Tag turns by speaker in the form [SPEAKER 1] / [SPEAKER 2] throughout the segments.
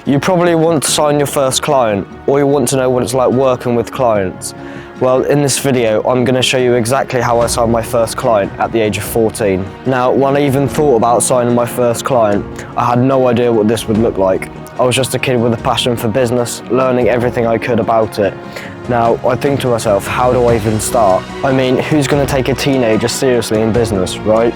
[SPEAKER 1] You probably want to sign your first client, or you want to know what it's like working with clients. Well, in this video, I'm going to show you exactly how I signed my first client at the age of 14. Now, when I even thought about signing my first client, I had no idea what this would look like. I was just a kid with a passion for business, learning everything I could about it. Now, I think to myself, how do I even start? I mean, who's going to take a teenager seriously in business, right?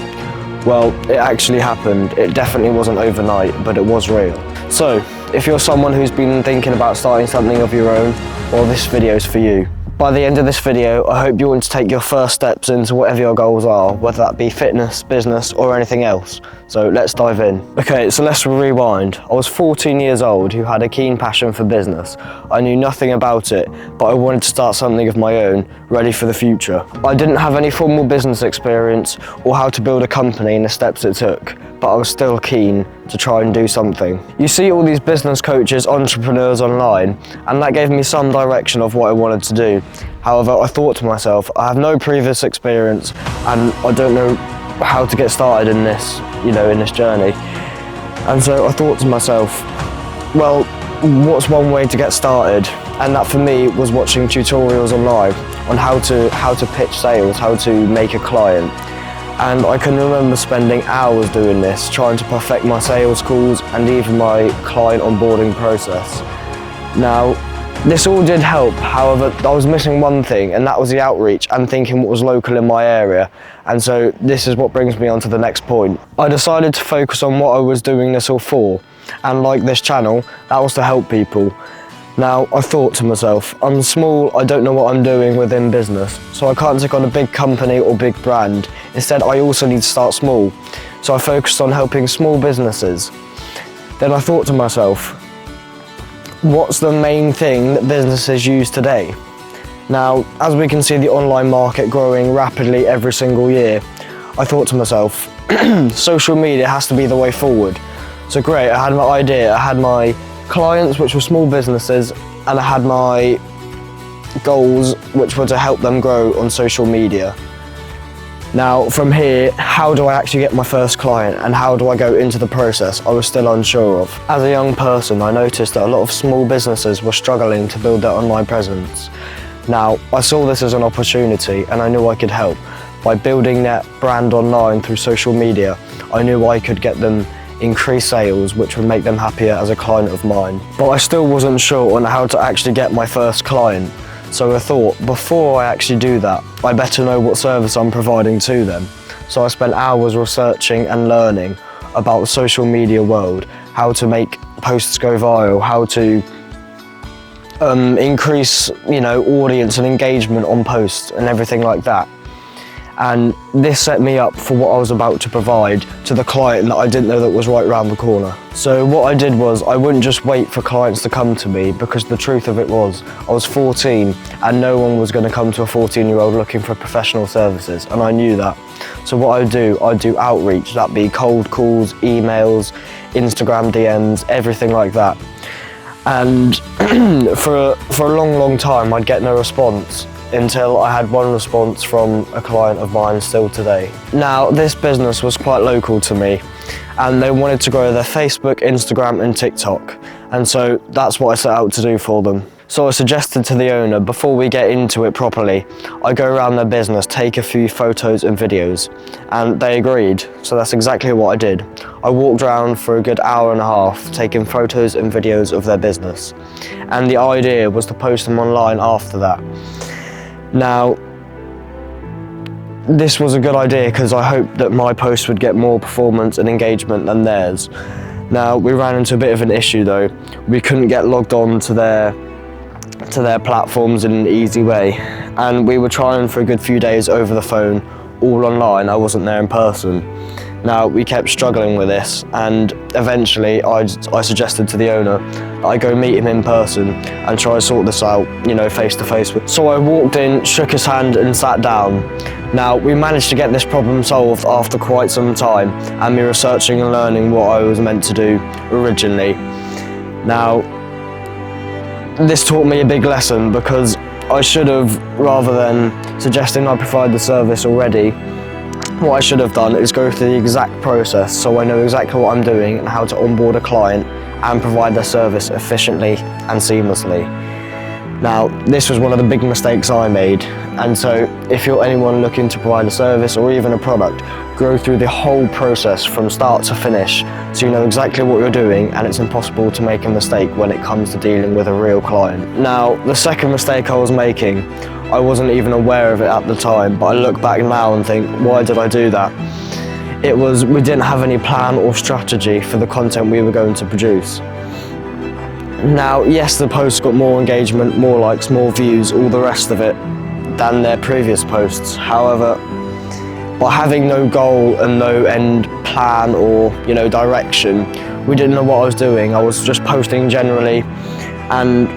[SPEAKER 1] Well, it actually happened. It definitely wasn't overnight, but it was real. So, if you're someone who's been thinking about starting something of your own, well, this video's for you. By the end of this video, I hope you want to take your first steps into whatever your goals are, whether that be fitness, business, or anything else. So let's dive in. Okay, so let's rewind. I was 14 years old who had a keen passion for business. I knew nothing about it, but I wanted to start something of my own, ready for the future. I didn't have any formal business experience or how to build a company and the steps it took, but I was still keen to try and do something. You see all these business coaches, entrepreneurs online, and that gave me some direction of what I wanted to do. However, I thought to myself, I have no previous experience and I don't know how to get started in this, in this journey. And so I thought to myself, well, what's one way to get started? And that for me was watching tutorials online on how to pitch sales, how to make a client. And I can remember spending hours doing this, trying to perfect my sales calls and even my client onboarding process. Now, this all did help, however, I was missing one thing, and that was the outreach and thinking what was local in my area. And so this is what brings me on to the next point. I decided to focus on what I was doing this all for, and like this channel, that was to help people. Now, I thought to myself, I'm small, I don't know what I'm doing within business, so I can't take on a big company or big brand. Instead, I also need to start small. So I focused on helping small businesses. Then I thought to myself, what's the main thing that businesses use today? Now, as we can see the online market growing rapidly every single year, I thought to myself, social media has to be the way forward. So great, I had my idea, I had my clients, which were small businesses, and I had my goals, which were to help them grow on social media. Now, from here, how do I actually get my first client and how do I go into the process? I was still unsure of. As a young person, I noticed that a lot of small businesses were struggling to build their online presence. Now, I saw this as an opportunity and I knew I could help. By building their brand online through social media, I knew I could get them increased sales, which would make them happier as a client of mine. But I still wasn't sure on how to actually get my first client. So I thought, before I actually do that, I better know what service I'm providing to them. So I spent hours researching and learning about the social media world, how to make posts go viral, how to increase, audience and engagement on posts and everything like that. And this set me up for what I was about to provide to the client that I didn't know that was right around the corner. So what I did was, I wouldn't just wait for clients to come to me, because the truth of it was, I was 14 and no one was going to come to a 14-year-old looking for professional services, and I knew that. So what I'd do outreach, that'd be cold calls, emails, Instagram DMs, everything like that. And for a long time I'd get no response, until I had one response from a client of mine still today. Now, this business was quite local to me and they wanted to grow their Facebook, Instagram and TikTok, and so that's what I set out to do for them. So I suggested to the owner, before we get into it properly, I go around their business, take a few photos and videos, and they agreed. So that's exactly what I did. I walked around for a good hour and a half, taking photos and videos of their business, and the idea was to post them online after that. Now, this was a good idea because I hoped that my post would get more performance and engagement than theirs. Now, we ran into a bit of an issue though. We couldn't get logged on to their platforms in an easy way, and we were trying for a good few days over the phone, all online. I wasn't there in person. Now, we kept struggling with this, and eventually I suggested to the owner that I go meet him in person and try to sort this out, face to face with. So I walked in, shook his hand and sat down. Now, we managed to get this problem solved after quite some time, and me researching and learning what I was meant to do originally. Now, this taught me a big lesson, because I should have, rather than suggesting I provide the service already, what I should have done is go through the exact process, so I know exactly what I'm doing and how to onboard a client and provide their service efficiently and seamlessly. Now, this was one of the big mistakes I made, and so if you're anyone looking to provide a service or even a product, go through the whole process from start to finish so you know exactly what you're doing and it's impossible to make a mistake when it comes to dealing with a real client. Now, the second mistake I was making, I wasn't even aware of it at the time, but I look back now and think, why did I do that? It was we didn't have any plan or strategy for the content we were going to produce. Now, yes, the posts got more engagement, more likes, more views, all the rest of it than their previous posts. However, by having no goal and no end plan or, direction, we didn't know what I was doing. I was just posting generally, and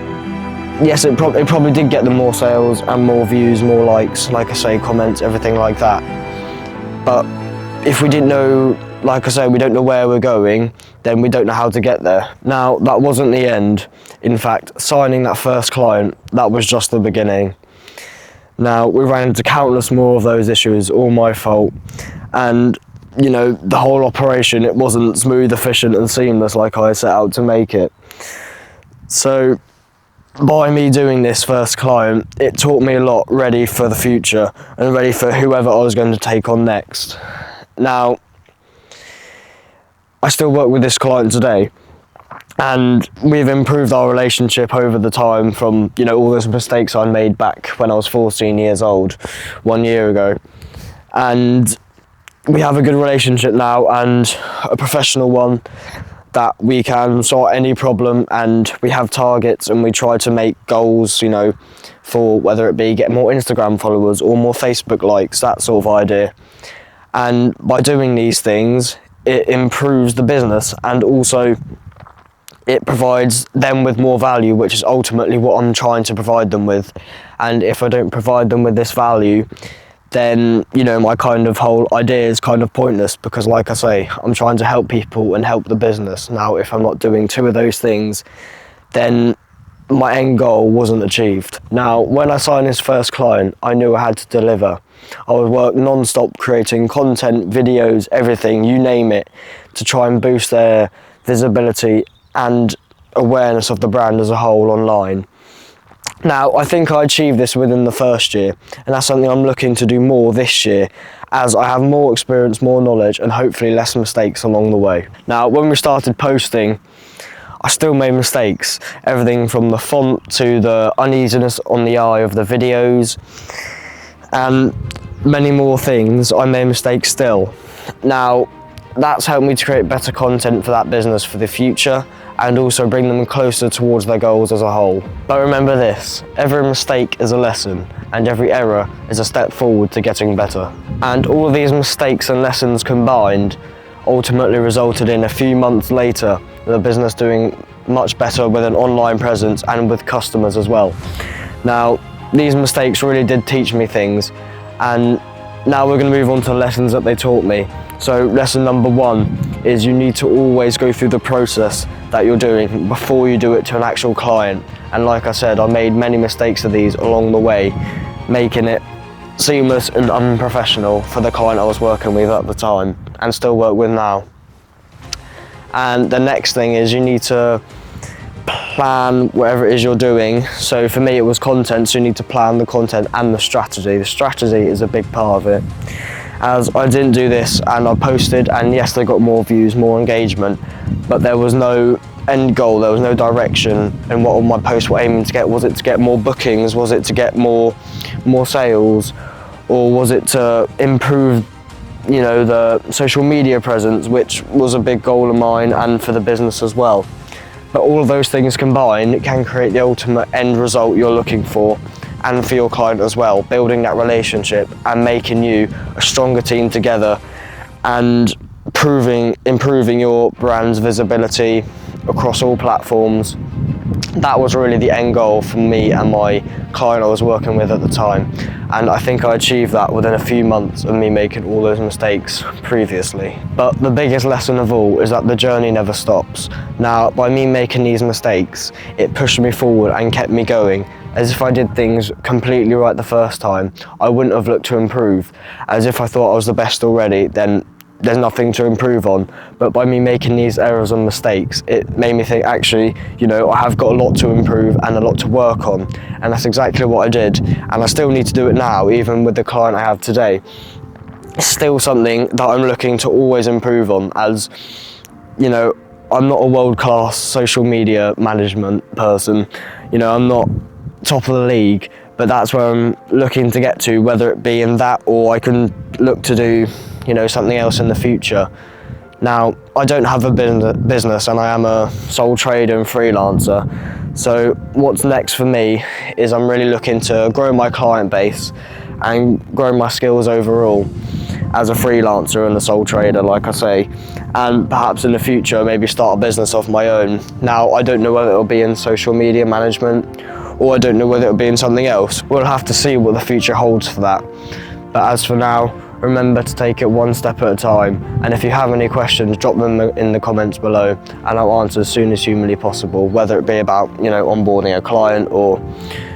[SPEAKER 1] yes, it probably did get them more sales and more views, more likes, like I say, comments, everything like that. But if we didn't know, like I say, we don't know where we're going, then we don't know how to get there. Now, that wasn't the end. In fact, signing that first client, that was just the beginning. Now, we ran into countless more of those issues, all my fault. And, the whole operation, it wasn't smooth, efficient and seamless like I set out to make it. So, by me doing this first client, it taught me a lot, ready for the future and ready for whoever I was going to take on next. Now, I still work with this client today, and we've improved our relationship over the time from, all those mistakes I made back when I was 14 years old, 1 year ago. And we have a good relationship now, and a professional one, that we can sort any problem, and we have targets and we try to make goals, for whether it be get more Instagram followers or more Facebook likes, that sort of idea. And by doing these things, it improves the business, and also it provides them with more value, which is ultimately what I'm trying to provide them with. And if I don't provide them with this value, then, my kind of whole idea is kind of pointless, because like I say, I'm trying to help people and help the business. Now, if I'm not doing two of those things, then my end goal wasn't achieved. Now, when I signed this first client, I knew I had to deliver. I would work non-stop creating content, videos, everything, you name it, to try and boost their visibility and awareness of the brand as a whole online. Now, I think I achieved this within the first year, and that's something I'm looking to do more this year, as I have more experience, more knowledge, and hopefully less mistakes along the way. Now, when we started posting, I still made mistakes. Everything from the font to the uneasiness on the eye of the videos, and many more things. I made mistakes still. Now, that's helped me to create better content for that business for the future, and also bring them closer towards their goals as a whole. But remember this, every mistake is a lesson, and every error is a step forward to getting better. And all of these mistakes and lessons combined ultimately resulted in a few months later, the business doing much better with an online presence and with customers as well. Now, these mistakes really did teach me things, and now we're going to move on to lessons that they taught me. So lesson number one is you need to always go through the process that you're doing before you do it to an actual client. And like I said, I made many mistakes of these along the way, making it seamless and unprofessional for the client I was working with at the time and still work with now. And the next thing is you need to plan whatever it is you're doing. So for me it was content, so you need to plan the content and the strategy. The strategy is a big part of it, as I didn't do this and I posted, and yes, they got more views, more engagement, but there was no end goal, there was no direction in what all my posts were aiming to get. Was it to get more bookings? Was it to get more sales? Or was it to improve the social media presence, which was a big goal of mine and for the business as well. But all of those things combined, it can create the ultimate end result you're looking for, and for your client as well, building that relationship and making you a stronger team together, and improving your brand's visibility across all platforms. That was really the end goal for me and my client I was working with at the time, and I think I achieved that within a few months of me making all those mistakes previously. But the biggest lesson of all is that the journey never stops. Now, by me making these mistakes, it pushed me forward and kept me going. As if I did things completely right the first time, I wouldn't have looked to improve. As if I thought I was the best already, then there's nothing to improve on. But by me making these errors and mistakes, it made me think, actually, you know, I have got a lot to improve and a lot to work on. And that's exactly what I did. And I still need to do it now, even with the client I have today. It's still something that I'm looking to always improve on, as, you know, I'm not a world-class social media management person. You know, I'm not top of the league, but that's where I'm looking to get to, whether it be in that or I can look to do, you know, something else in the future. Now, I don't have a business and I am a sole trader and freelancer. So what's next for me is I'm really looking to grow my client base and grow my skills overall as a freelancer and a sole trader, like I say, and perhaps in the future maybe start a business of my own. Now, I don't know whether it'll be in social media management or I don't know whether it'll be in something else. We'll have to see what the future holds for that. But as for now, remember to take it one step at a time, and if you have any questions, drop them in the comments below and I'll answer as soon as humanly possible, whether it be about, you know, onboarding a client or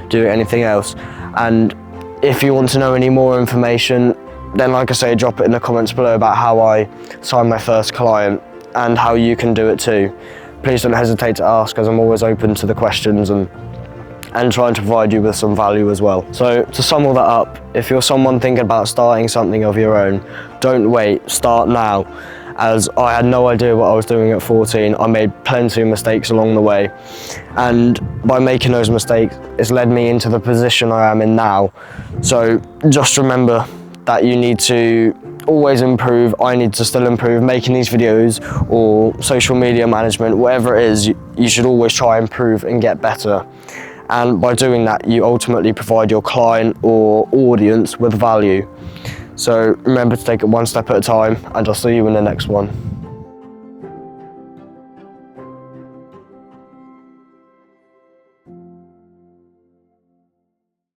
[SPEAKER 1] doing anything else. And if you want to know any more information, then like I say, drop it in the comments below about how I signed my first client and how you can do it too. Please don't hesitate to ask, as I'm always open to the questions and trying to provide you with some value as well. So to sum all that up, if you're someone thinking about starting something of your own, don't wait, start now. As I had no idea what I was doing at 14, I made plenty of mistakes along the way. And by making those mistakes, it's led me into the position I am in now. So just remember that you need to always improve. I need to still improve making these videos or social media management, whatever it is, you should always try and improve and get better. And by doing that, you ultimately provide your client or audience with value. So remember to take it one step at a time, and I'll see you in the next one.